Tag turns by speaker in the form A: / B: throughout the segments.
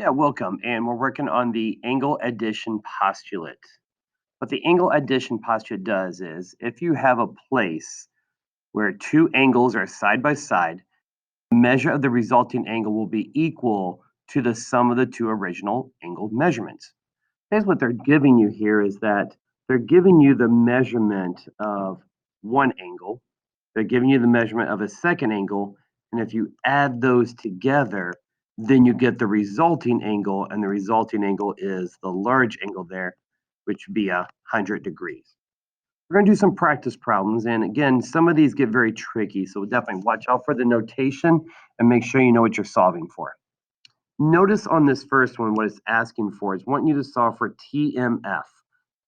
A: Yeah, welcome. And we're working on the angle addition postulate. What the angle addition postulate does is if you have a place where two angles are side by side, the measure of the resulting angle will be equal to the sum of the two original angle measurements. Here's what they're giving you here is that they're giving you the measurement of one angle, they're giving you the measurement of a second angle, and if you add those together, then you get the resulting angle, and the resulting angle is the large angle there, which would be 100 degrees. We're going to do some practice problems, and again, some of these get very tricky, so definitely watch out for the notation and make sure you know what you're solving for. Notice on this first one, what it's asking for is wanting you to solve for TMF.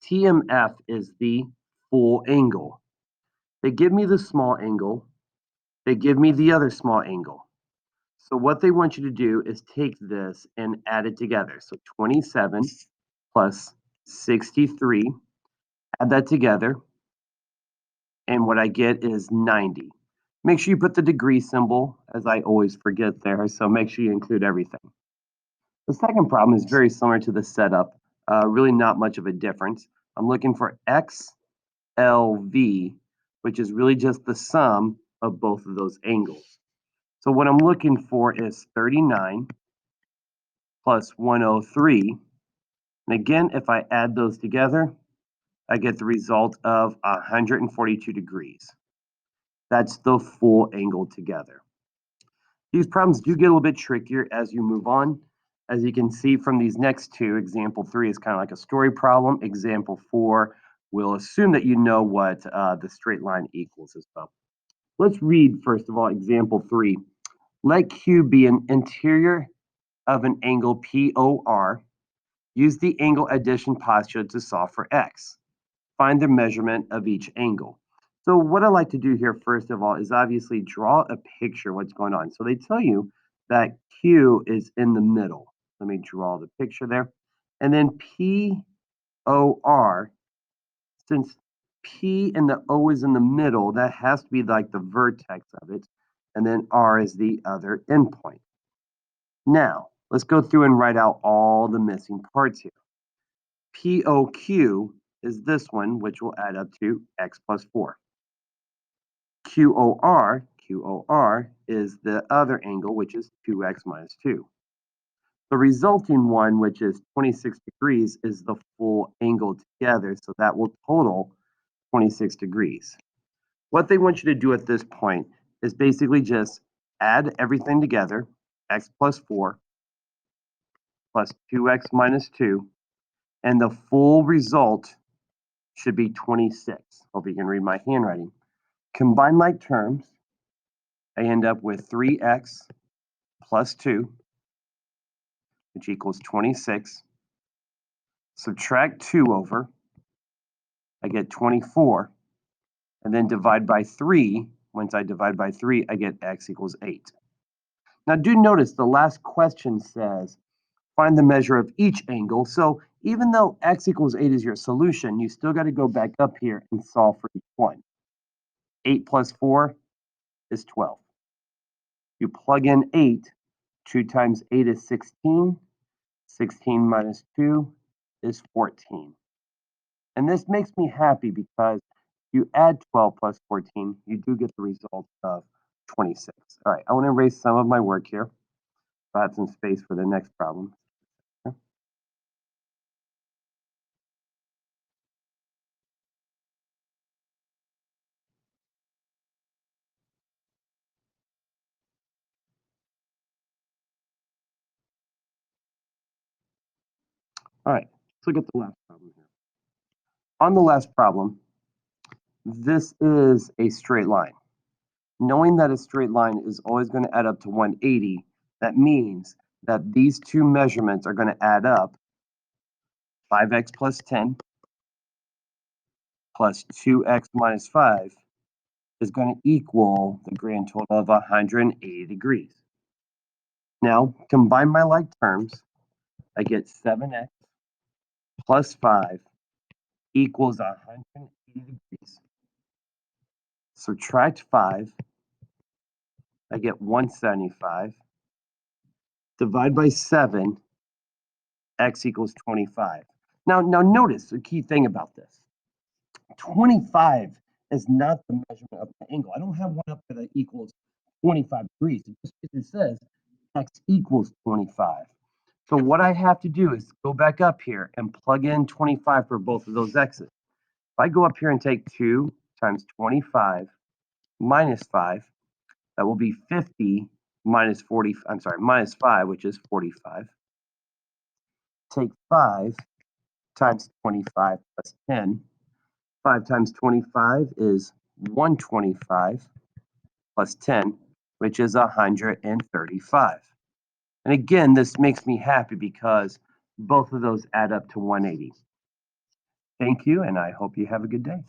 A: TMF is the full angle. They give me the small angle, they give me the other small angle. So what they want you to do is take this and add it together. So 27 plus 63, add that together, and what I get is 90. Make sure you put the degree symbol, as I always forget there, so make sure you include everything. The second problem is very similar to the setup, really not much of a difference. I'm looking for XLV, which is really just the sum of both of those angles. So what I'm looking for is 39 plus 103. And again, if I add those together, I get the result of 142 degrees. That's the full angle together. These problems do get a little bit trickier as you move on. As you can see from these next two, example 3 is kind of like a story problem. Example 4 will assume that you know what the straight line equals as well. Let's read, first of all, example 3. Let Q be an interior of an angle POR. Use the angle addition postulate to solve for X. Find the measurement of each angle. So what I like to do here, first of all, is obviously draw a picture what's going on. So they tell you that Q is in the middle. Let me draw the picture there. And then POR, since P and the O is in the middle, that has to be like the vertex of it. And then R is the other endpoint. Now, let's go through and write out all the missing parts here. POQ is this one, which will add up to X plus 4. QOR is the other angle, which is 2x minus 2. The resulting one, which is 26 degrees, is the full angle together, so that will total 26 degrees. What they want you to do at this point is basically just add everything together, x plus 4 plus 2x minus 2, and the full result should be 26. Hope you can read my handwriting. Combine like terms, I end up with 3x plus 2, which equals 26. Subtract 2 over, I get 24. And then divide by 3. Once I divide by 3, I get x equals 8. Now do notice the last question says, find the measure of each angle. So even though x equals 8 is your solution, you still got to go back up here and solve for each one. 8 plus 4 is 12. You plug in 8. 2 times 8 is 16. 16 minus 2 is 14. And this makes me happy because you add 12 plus 14, you do get the result of 26. All right, I want to erase some of my work here. So I have some space for the next problem. All right, let's look at the last problem here. On the last problem, this is a straight line. Knowing that a straight line is always going to add up to 180, that means that these two measurements are going to add up 5x plus 10 plus 2x minus 5 is going to equal the grand total of 180 degrees. Now, combine my like terms, I get 7x plus 5 equals 180 degrees. Subtract 5, I get 175. Divide by 7, x equals 25. Now notice the key thing about this. 25 is not the measurement of the angle. I don't have one up there that equals 25 degrees. It says x equals 25. So what I have to do is go back up here and plug in 25 for both of those x's. If I go up here and take 2 times 25 minus 5, that will be 50 minus 40, I'm sorry, minus 5, which is 45. Take 5 times 25 plus 10. 5 times 25 is 125 plus 10, which is 135. And again, this makes me happy because both of those add up to 180. Thank you, and I hope you have a good day.